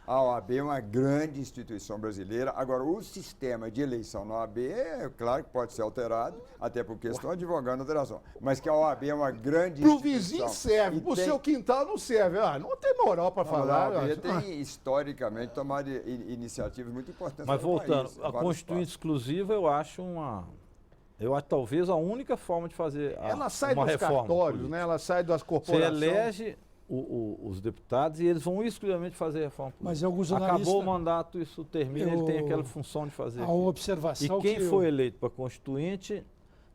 B: a OAB é uma grande instituição brasileira. Agora, o sistema de eleição na OAB, é claro que pode ser alterado, até porque estão advogando alteração. Mas que a OAB é uma grande instituição.
D: Para o vizinho serve, para o seu quintal não serve. Não tem moral para falar.
B: A OAB tem, historicamente, tomado iniciativas muito importantes.
C: Mas voltando, a Constituinte exclusiva, eu acho talvez a única forma de fazer
D: ela sai dos cartórios, né? Ela sai das corporações.
C: Você elege os deputados e eles vão exclusivamente fazer reforma política.
A: Mas alguns analistas...
C: Acabou o mandato, isso termina, ele tem aquela função de fazer.
A: A observação
C: e quem for eleito para constituinte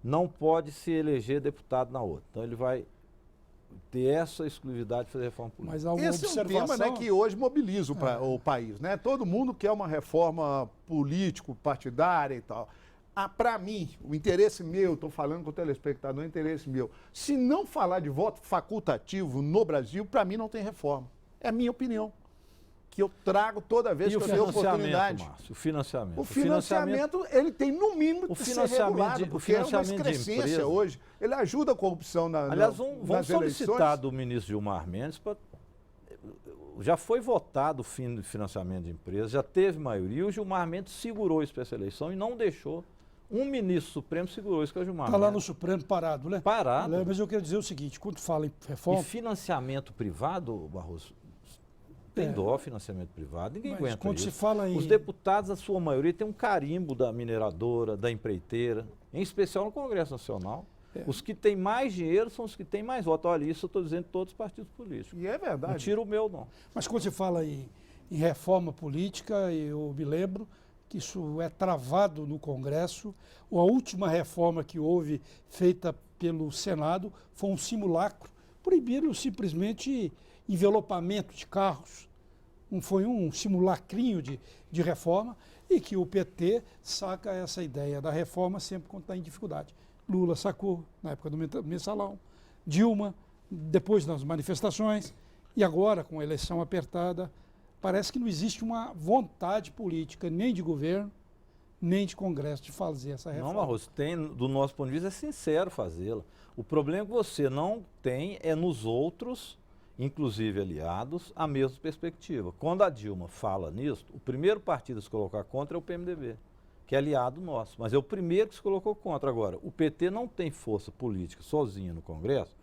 C: não pode se eleger deputado na outra. Então ele vai ter essa exclusividade de fazer reforma política.
D: Mas esse é um tema, né, que hoje mobiliza o país, né? Todo mundo quer uma reforma político-partidária e tal. Para mim, o interesse meu, estou falando com o telespectador, o interesse meu, se não falar de voto facultativo no Brasil, para mim não tem reforma. É a minha opinião, que eu trago toda vez
C: E
D: que
C: o
D: eu tenho oportunidade.
C: Márcio, o financiamento.
D: O financiamento, ele tem no mínimo
C: o
D: que ser
C: financiamento
D: regulado,
C: de- o
D: porque é uma
C: financiamento de
D: excrescência
C: empresa.
D: hoje. Ele ajuda a corrupção
C: Aliás, vamos
D: nas
C: solicitar
D: eleições.
C: do ministro Gilmar Mendes para... Já foi votado o fim do financiamento de empresas, já teve maioria, o Gilmar Mendes segurou isso para essa eleição e não deixou. Um ministro supremo segurou isso, que é o Gilmar
A: Está lá no
C: Mendes.
A: Supremo parado, né?
C: Parado.
A: Mas eu quero dizer o seguinte, quando fala em
C: E
A: reforma,
C: financiamento privado, Barroso, tem
A: É.
C: dó financiamento privado, ninguém
A: mas
C: aguenta
A: quando
C: isso.
A: se fala em...
C: Os deputados, a sua maioria, tem um carimbo da mineradora, da empreiteira, em especial no Congresso Nacional.
A: É.
C: Os que têm mais dinheiro são os que têm mais voto. Olha, isso eu estou dizendo de todos os partidos políticos.
D: E é
C: Não
D: verdade.
C: tira o meu, não.
A: Mas quando se fala em reforma política, eu me lembro que isso é travado no Congresso. A última reforma que houve, feita pelo Senado, foi um simulacro. Proibiram simplesmente envelopamento de carros. Foi um simulacrinho de reforma e que o PT saca essa ideia da reforma sempre quando está em dificuldade. Lula sacou na época do mensalão, Dilma, depois nas manifestações, e agora com a eleição apertada, parece que não existe uma vontade política, nem de governo, nem de Congresso, de fazer essa reforma.
C: Não, Barroso, tem, do nosso ponto de vista, é sincero fazê-la. O problema que você não tem é nos outros, inclusive aliados, a mesma perspectiva. Quando a Dilma fala nisso, o primeiro partido a se colocar contra é o PMDB, que é aliado nosso, mas é o primeiro que se colocou contra. Agora, o PT não tem força política sozinho no Congresso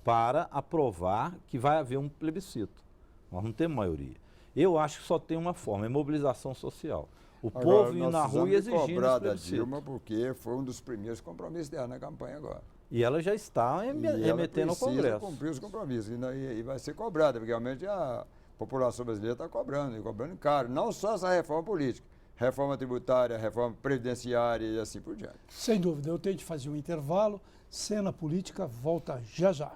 C: para aprovar que vai haver um plebiscito. Nós não temos maioria. Eu acho que só tem uma forma, é mobilização social. O povo ir na rua e exigindo
B: cobrar
C: esse
B: da
C: plebiscito.
B: Dilma, porque foi um dos primeiros compromissos dela na campanha agora.
C: E ela já está
B: E ela
C: remetendo ao
B: precisa
C: Congresso.
B: cumprir os compromissos e vai ser cobrada, porque realmente a população brasileira está cobrando, e cobrando caro. Não só essa reforma política, reforma tributária, reforma previdenciária e assim por diante.
A: Sem dúvida, eu tenho de fazer um intervalo. Cena política volta já já.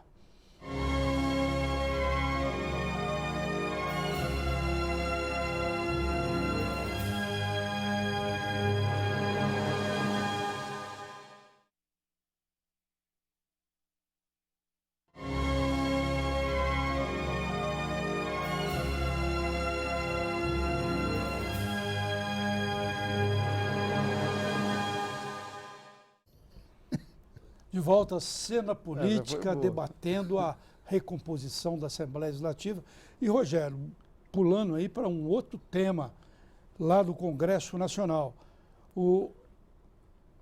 A: De volta à cena política,
D: boa.
A: debatendo a recomposição da Assembleia Legislativa. E, Rogério, pulando aí para um outro tema lá do Congresso Nacional.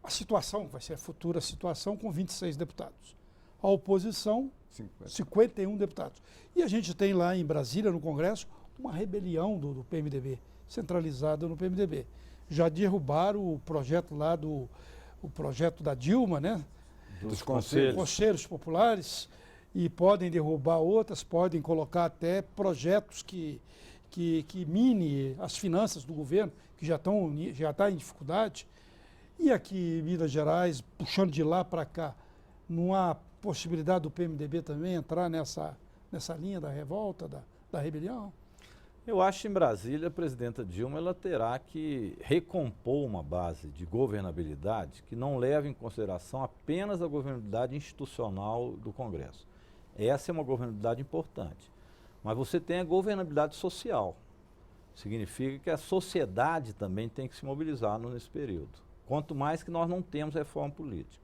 A: A situação, vai ser a futura situação com 26 deputados. A oposição, 51 deputados. E a gente tem lá em Brasília, no Congresso, uma rebelião do PMDB, centralizada no PMDB. Já derrubaram o projeto lá o projeto da Dilma, né?
C: Dos
A: Conselhos populares, e podem derrubar outras, podem colocar até projetos que mine as finanças do governo, que já está em dificuldade. E aqui em Minas Gerais, puxando de lá para cá, não há possibilidade do PMDB também entrar nessa linha da revolta, da rebelião?
C: Eu acho que em Brasília a presidenta Dilma ela terá que recompor uma base de governabilidade que não leve em consideração apenas a governabilidade institucional do Congresso. Essa é uma governabilidade importante. Mas você tem a governabilidade social. Significa que a sociedade também tem que se mobilizar nesse período. Quanto mais que nós não temos reforma política.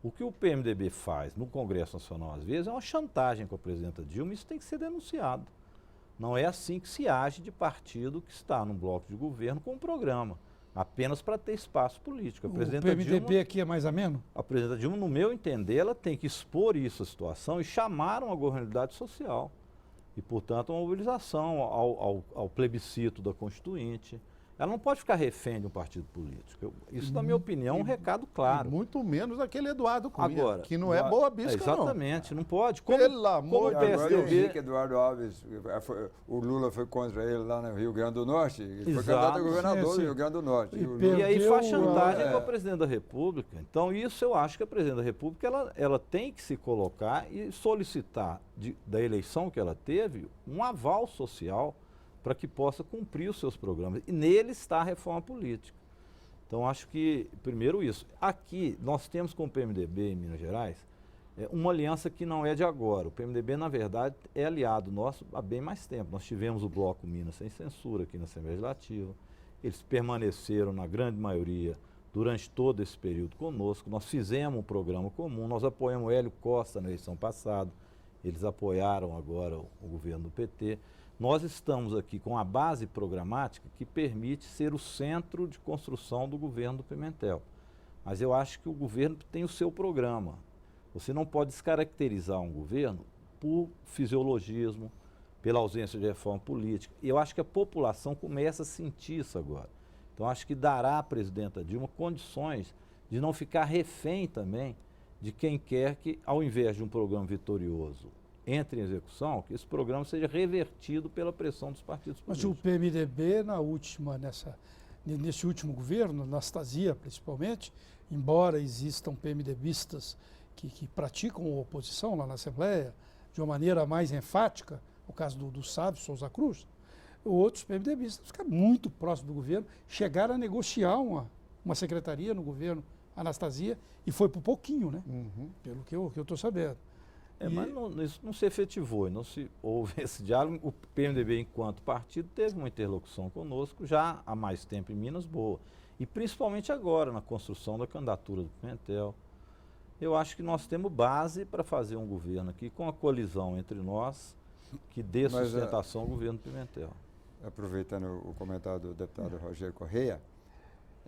C: O que o PMDB faz no Congresso Nacional, às vezes, é uma chantagem com a presidenta Dilma, isso tem que ser denunciado. Não é assim que se age de partido que está num bloco de governo com um programa, apenas para ter espaço político.
A: O PMDB aqui é mais ameno?
C: A presidenta Dilma, no meu entender, ela tem que expor isso à situação e chamar uma governabilidade social. E, portanto, uma mobilização ao plebiscito da Constituinte. Ela não pode ficar refém de um partido político. Isso, na minha opinião, é um recado claro.
D: Muito menos aquele Eduardo Cunha,
C: Agora,
D: que não é boa bisca,
C: exatamente, não pode.
D: Pelo amor
C: como
D: de
C: o
B: E agora o
C: PSDB,
B: Henrique Eduardo Alves, o Lula foi contra ele lá no Rio Grande do Norte, ele foi
C: Exato.
B: candidato a governador
A: Sim, sim.
B: do Rio Grande do Norte.
A: E
B: o
A: pelo-
B: Lula-
C: E aí faz
A: Perdeu,
C: chantagem
B: é.
C: com a presidente da República. Então, isso eu acho que a presidente da República ela tem que se colocar e solicitar da eleição que ela teve um aval social para que possa cumprir os seus programas. E nele está a reforma política. Então, acho que, primeiro isso. Aqui, nós temos com o PMDB em Minas Gerais uma aliança que não é de agora. O PMDB, na verdade, é aliado nosso há bem mais tempo. Nós tivemos o Bloco Minas Sem Censura aqui na Assembleia Legislativa. Eles permaneceram, na grande maioria, durante todo esse período conosco. Nós fizemos um programa comum, nós apoiamos o Hélio Costa na eleição passada, eles apoiaram agora o governo do PT. Nós estamos aqui com a base programática que permite ser o centro de construção do governo do Pimentel. Mas eu acho que o governo tem o seu programa. Você não pode descaracterizar um governo por fisiologismo, pela ausência de reforma política. E eu acho que a população começa a sentir isso agora. Então, acho que dará à presidenta Dilma condições de não ficar refém também de quem quer que, ao invés de um programa vitorioso, entre em execução, que esse programa seja revertido pela pressão dos partidos políticos.
A: Mas o PMDB, nesse último governo, Anastasia principalmente, embora existam PMDBistas que praticam oposição lá na Assembleia, de uma maneira mais enfática, o caso do Sávio Souza Cruz, outros PMDBistas ficaram muito próximos do governo, chegaram a negociar uma secretaria no governo Anastasia e foi por pouquinho, né? Pelo que eu estou sabendo.
C: Mas isso não se efetivou, não se houve esse diálogo. O PMDB, enquanto partido, teve uma interlocução conosco já há mais tempo em Minas boa. E principalmente agora, na construção da candidatura do Pimentel. Eu acho que nós temos base para fazer um governo aqui com a colisão entre nós, que dê sustentação ao governo Pimentel.
B: Aproveitando o comentário do deputado Rogério Correia,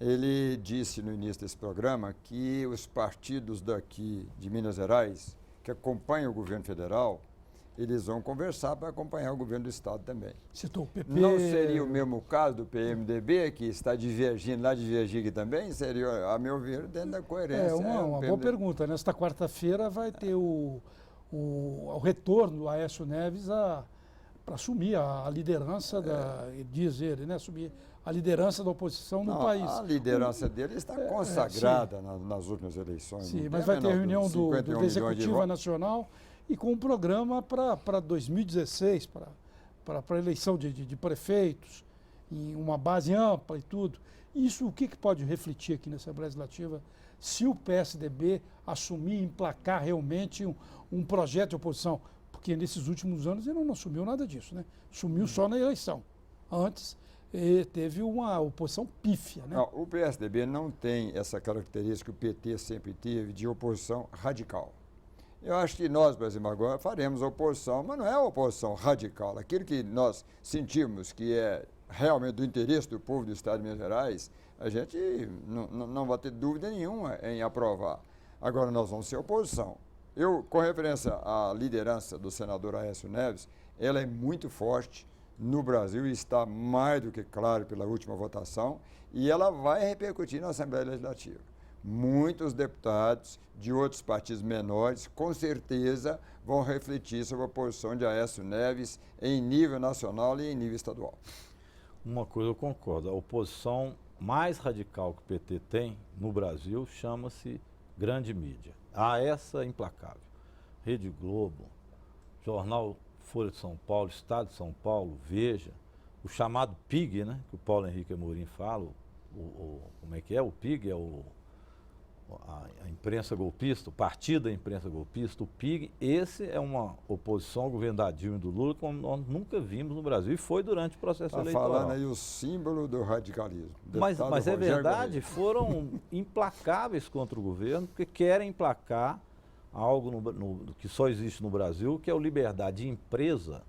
B: ele disse no início desse programa que os partidos daqui de Minas Gerais, que acompanham o governo federal, eles vão conversar para acompanhar o governo do Estado também.
A: Citou o PP.
B: Não seria o mesmo caso do PMDB, que está divergindo lá, divergir aqui também? Seria, a meu ver, dentro da coerência.
A: Uma boa pergunta. Nesta quarta-feira vai ter o retorno do Aécio Neves para assumir a liderança diz ele, né? Assumir a liderança da oposição no país.
B: A liderança dele está consagrada nas últimas eleições.
A: Sim, mas vai ter reunião do Executivo Nacional e com um programa para 2016, para a eleição de prefeitos, em uma base ampla e tudo. Isso, o que pode refletir aqui na Assembleia Legislativa se o PSDB assumir, emplacar realmente um projeto de oposição? Porque nesses últimos anos ele não assumiu nada disso, né? Assumiu só na eleição. Antes teve uma oposição pífia, né?
B: Não, o PSDB não tem essa característica que o PT sempre teve de oposição radical. Eu acho que nós, Brasil agora, faremos oposição, mas não é oposição radical. Aquilo que nós sentimos que é realmente do interesse do povo do Estado de Minas Gerais, a gente não vai ter dúvida nenhuma em aprovar. Agora, nós vamos ser oposição. Com referência à liderança do senador Aécio Neves, ela é muito forte no Brasil e está mais do que claro pela última votação, e ela vai repercutir na Assembleia Legislativa. Muitos deputados de outros partidos menores, com certeza, vão refletir sobre a posição de Aécio Neves em nível nacional e em nível estadual.
C: Uma coisa eu concordo, a oposição mais radical que o PT tem no Brasil chama-se grande mídia. Essa é implacável. Rede Globo, Jornal Folha de São Paulo, Estado de São Paulo, Veja, o chamado PIG, né, que o Paulo Henrique Amorim fala, como é que é? O PIG é a imprensa golpista, o partido da imprensa golpista, o PIG. Esse é uma oposição ao governo da Dilma e do Lula como nós nunca vimos no Brasil e foi durante o processo eleitoral.
B: Está falando aí o símbolo do radicalismo.
C: Mas é verdade, foram implacáveis contra o governo, porque querem emplacar algo que só existe no Brasil, que é a liberdade de empresa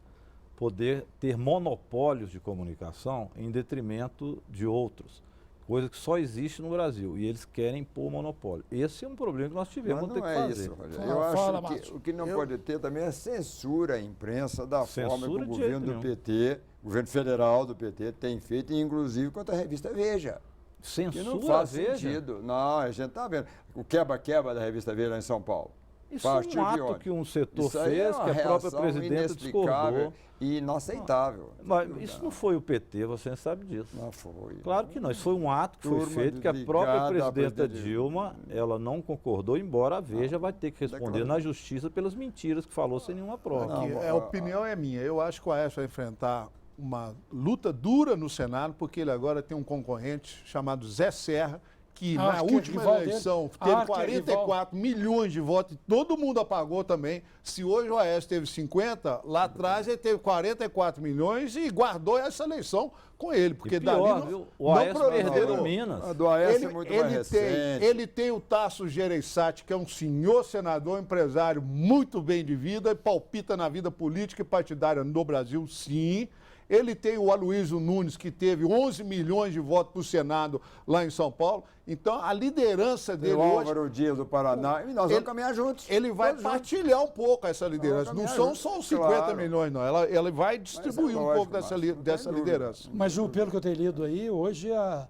C: poder ter monopólios de comunicação em detrimento de outros. Coisa que só existe no Brasil, e eles querem pôr monopólio. Esse é um problema que nós tivemos, vamos ter que fazer.
B: Isso, eu acho que o que não pode ter também é censura à imprensa da forma que o governo do PT, o governo federal do PT tem feito, inclusive contra a revista Veja.
C: Censura
B: que não faz
C: Veja?
B: sentido. Não, a gente está vendo. O quebra-quebra da revista Veja lá em São Paulo.
C: Isso é um ato que um setor fez, que a própria presidenta discordou.
B: E inaceitável.
C: Mas isso não foi o PT, você sabe disso.
B: Não foi.
C: Claro que não. Isso foi um ato que foi feito, que a própria presidenta Dilma, ela não concordou, embora a Veja vai ter que responder na justiça pelas mentiras que falou sem nenhuma prova.
D: A opinião é minha. Eu acho que o Aécio vai enfrentar uma luta dura no Senado, porque ele agora tem um concorrente chamado Zé Serra, que na última eleição teve 44 milhões de votos e todo mundo apagou também. Se hoje o Aécio teve 50, lá atrás ele teve 44 milhões e guardou essa eleição com ele, porque
C: pior,
D: dali não,
C: viu? O Aécio perdeu em Minas.
B: A do Aécio é muito mais recente.
D: Ele tem o Tasso Gereissati, que é um senhor senador, empresário muito bem de vida e palpita na vida política e partidária no Brasil, sim. Ele tem o Aloysio Nunes, que teve 11 milhões de votos para o Senado lá em São Paulo. Então, a liderança dele
B: o
D: hoje...
B: Álvaro Dias do Paraná, e nós vamos caminhar juntos.
D: Ele vai partilhar um pouco essa liderança. Não são
B: juntos,
D: só os 50 milhões, não. Ela vai distribuir um pouco dessa
B: dúvida.
D: liderança.
A: Mas, pelo que eu tenho lido aí, hoje a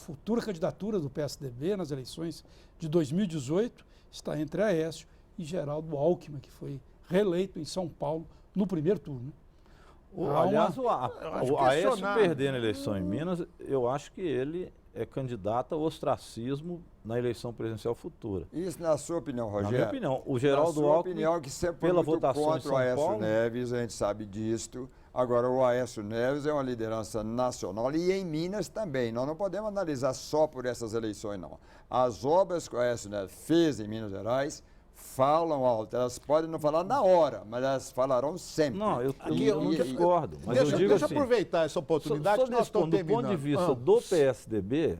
A: futura candidatura do PSDB nas eleições de 2018 está entre Aécio e Geraldo Alckmin, que foi reeleito em São Paulo no primeiro turno.
C: Aliás, o Aécio perdendo a eleição em Minas, eu acho que ele é candidato ao ostracismo na eleição presidencial futura.
B: Isso na sua opinião, Rogério?
C: Na minha opinião. O Geraldo
B: na sua
C: Alckmin,
B: opinião, que sempre foi
C: pela
B: muito
C: votação
B: contra
C: em São
B: o Aécio
C: Paulo,
B: Neves, a gente sabe disto. Agora, o Aécio Neves é uma liderança nacional e em Minas também. Nós não podemos analisar só por essas eleições, não. As obras que o Aécio Neves fez em Minas Gerais falam alto. Elas podem não falar na hora, mas elas falarão sempre.
C: Não, eu não discordo. Mas eu digo
D: deixa eu
C: assim,
D: aproveitar essa oportunidade
C: só
D: que nós estamos
C: do
D: terminando.
C: ponto de vista do PSDB,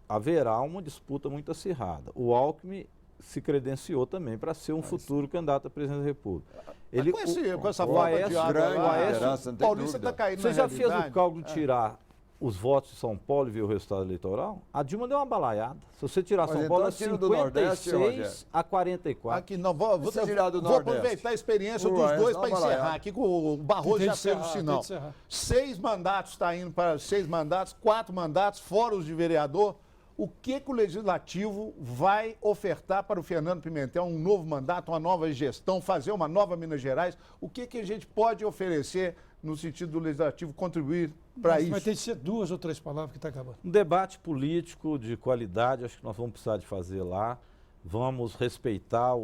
C: haverá uma disputa muito acirrada. O Alckmin se credenciou também para ser um futuro candidato à presidência da República. Ele,
D: com essa
C: o
D: forma
C: Aécio,
D: de água
C: o
D: lá,
C: Aécio,
D: o Paulista está caindo
C: você
D: na
C: já fez
D: realidade.
C: o cálculo de tirar os votos de São Paulo e ver o resultado eleitoral? A Dilma deu uma balaiada. Se você tirar São Paulo, é 56 a 44.
D: Aqui, não, vou aproveitar a experiência dos dois para encerrar aqui, com o Barroso já fez o sinal. 6 mandatos está indo para 6 mandatos, 4 mandatos, fora os de vereador. O que o Legislativo vai ofertar para o Fernando Pimentel? Um novo mandato, uma nova gestão, fazer uma nova Minas Gerais? O que a gente pode oferecer no sentido do Legislativo contribuir para isso?
A: Vai ter que ser 2 ou 3 palavras que está acabando.
C: Um debate político de qualidade, acho que nós vamos precisar de fazer lá. Vamos respeitar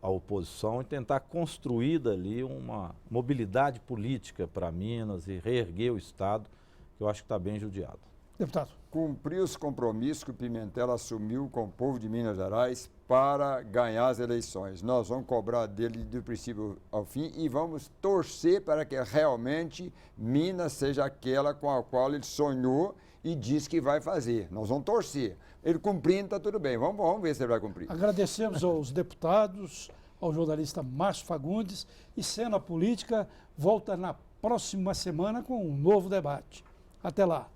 C: a oposição e tentar construir dali uma mobilidade política para Minas e reerguer o Estado, que eu acho que está bem judiado.
A: Deputado.
B: Cumprir os compromissos que o Pimentel assumiu com o povo de Minas Gerais para ganhar as eleições. Nós vamos cobrar dele do princípio ao fim e vamos torcer para que realmente Minas seja aquela com a qual ele sonhou e disse que vai fazer. Nós vamos torcer. Ele cumprindo, está tudo bem. Vamos ver se ele vai cumprir.
A: Agradecemos aos deputados, ao jornalista Márcio Fagundes, e Cena Política volta na próxima semana com um novo debate. Até lá.